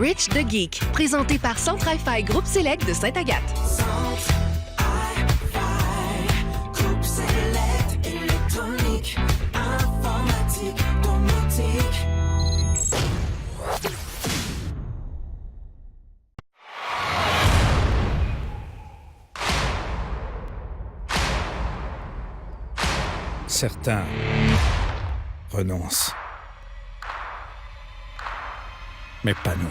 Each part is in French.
Rich the Geek, présenté par Centre Hi-Fi Groupe Select de Sainte-Agathe. Groupe Select, électronique, informatique, domotique. Certains renoncent. Mais pas nous.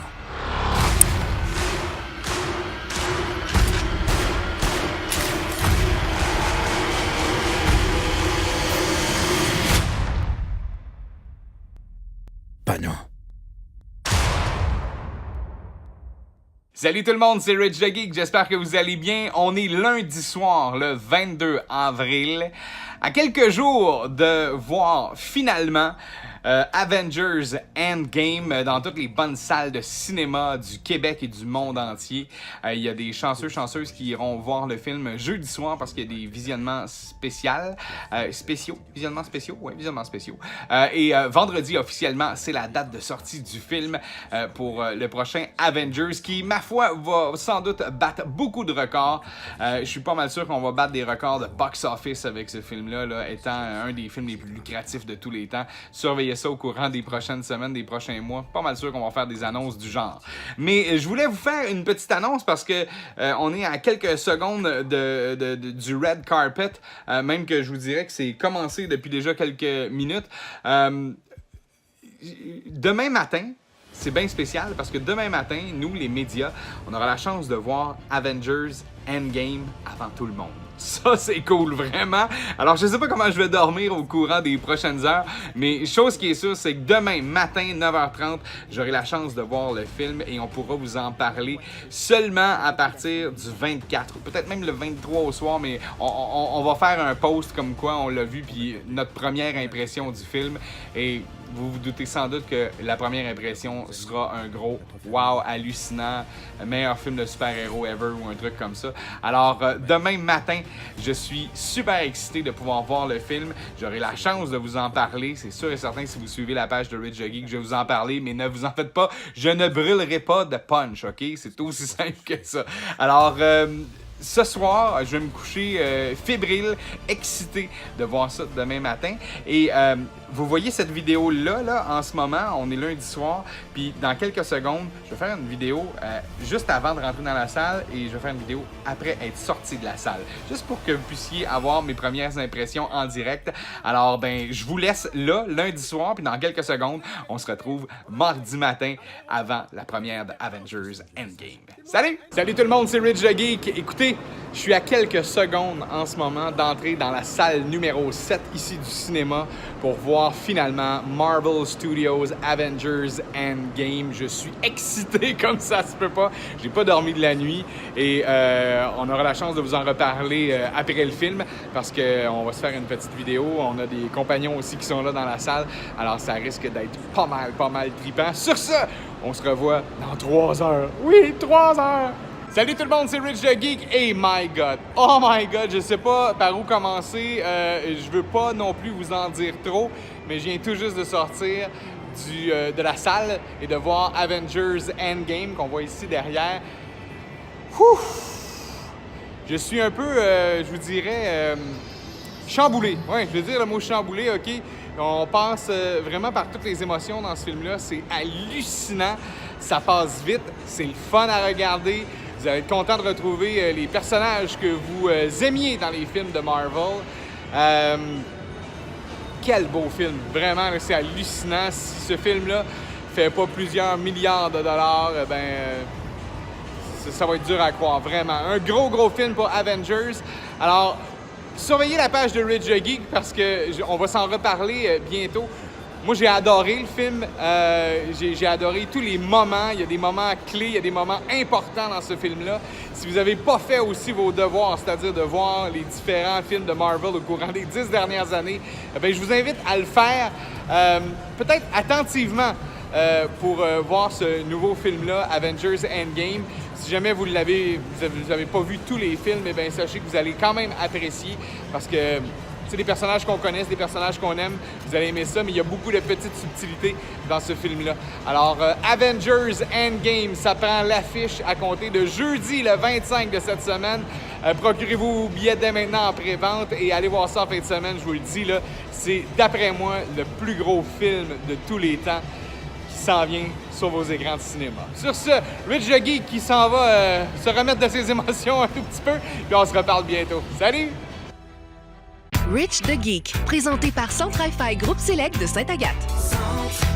Pas nous. Salut tout le monde, c'est Rich the Geek, j'espère que vous allez bien. On est lundi soir, le 22 avril, à quelques jours de voir finalement Avengers Endgame dans toutes les bonnes salles de cinéma du Québec et du monde entier. Il y a des chanceuses qui iront voir le film jeudi soir parce qu'il y a des visionnements spéciaux. Et vendredi, officiellement, c'est la date de sortie du film pour le prochain Avengers qui, ma foi, va sans doute battre beaucoup de records. Je suis pas mal sûr qu'on va battre des records de box-office avec ce film-là, étant un des films les plus lucratifs de tous les temps. Surveillez ça au courant des prochaines semaines, des prochains mois. Pas mal sûr qu'on va faire des annonces du genre. Mais je voulais vous faire une petite annonce parce que on est à quelques secondes du red carpet, même que je vous dirais que c'est commencé depuis déjà quelques minutes. Demain matin, c'est bien spécial parce que demain matin, nous, les médias, on aura la chance de voir Avengers Endgame avant tout le monde. Ça, c'est cool, vraiment. Alors, je sais pas comment je vais dormir au courant des prochaines heures, mais chose qui est sûre, c'est que demain matin, 9h30, j'aurai la chance de voir le film et on pourra vous en parler seulement à partir du 24, peut-être même le 23 au soir, mais on va faire un post comme quoi on l'a vu, puis notre première impression du film. Et vous vous doutez sans doute que la première impression sera un gros wow, hallucinant, meilleur film de super-héros ever ou un truc comme ça. Alors, demain matin, je suis super excité de pouvoir voir le film. J'aurai la chance de vous en parler. C'est sûr et certain, si vous suivez la page de Rich the Geek, je vais vous en parler, mais ne vous en faites pas, je ne brûlerai pas de punch, OK? C'est aussi simple que ça. Alors, ce soir, je vais me coucher fébrile, excité de voir ça demain matin. Et vous voyez cette vidéo-là, en ce moment, on est lundi soir, puis dans quelques secondes, je vais faire une vidéo juste avant de rentrer dans la salle et je vais faire une vidéo après être sorti de la salle, juste pour que vous puissiez avoir mes premières impressions en direct. Alors, je vous laisse là, lundi soir, puis dans quelques secondes, on se retrouve mardi matin avant la première de Avengers Endgame. Salut! Salut tout le monde, c'est Rich the Geek. Écoutez, je suis à quelques secondes en ce moment d'entrer dans la salle numéro 7 ici du cinéma pour voir finalement Marvel Studios Avengers Endgame. Je suis excité comme ça se peut pas. J'ai pas dormi de la nuit et on aura la chance de vous en reparler après le film parce qu'on va se faire une petite vidéo. On a des compagnons aussi qui sont là dans la salle. Alors ça risque d'être pas mal trippant. Sur ce, on se revoit dans 3 heures. Oui, 3 heures! Salut tout le monde, c'est Rich the Geek et oh my god, je sais pas par où commencer, je veux pas non plus vous en dire trop, mais je viens tout juste de sortir de la salle et de voir Avengers Endgame qu'on voit ici derrière. Je suis un peu, je vous dirais, chamboulé, ouais, je veux dire le mot chamboulé, ok? On passe vraiment par toutes les émotions dans ce film-là, c'est hallucinant, ça passe vite, c'est le fun à regarder. Vous allez être content de retrouver les personnages que vous aimiez dans les films de Marvel. Quel beau film! Vraiment, c'est hallucinant. Si ce film-là fait pas plusieurs milliards de dollars, ça va être dur à croire, vraiment. Un gros film pour Avengers. Alors, surveillez la page de Rich the Geek parce qu'on va s'en reparler bientôt. Moi, j'ai adoré le film. J'ai adoré tous les moments. Il y a des moments clés, il y a des moments importants dans ce film-là. Si vous n'avez pas fait aussi vos devoirs, c'est-à-dire de voir les différents films de Marvel au courant des 10 dernières années, je vous invite à le faire, peut-être attentivement, pour voir ce nouveau film-là, Avengers Endgame. Si jamais vous n'avez pas vu tous les films, sachez que vous allez quand même apprécier parce que C'est des personnages qu'on connaît, c'est des personnages qu'on aime. Vous allez aimer ça, mais il y a beaucoup de petites subtilités dans ce film-là. Alors, Avengers Endgame, ça prend l'affiche à compter de jeudi, le 25 de cette semaine. Procurez-vous vos billets dès maintenant en pré-vente et allez voir ça en fin de semaine, je vous le dis, là. C'est, d'après moi, le plus gros film de tous les temps qui s'en vient sur vos écrans de cinéma. Sur ce, Rich the Geek qui s'en va se remettre de ses émotions un tout petit peu, puis on se reparle bientôt. Salut! Rich the Geek, présenté par Centre Hi-Fi Groupe Select de Sainte-Agathe. Centre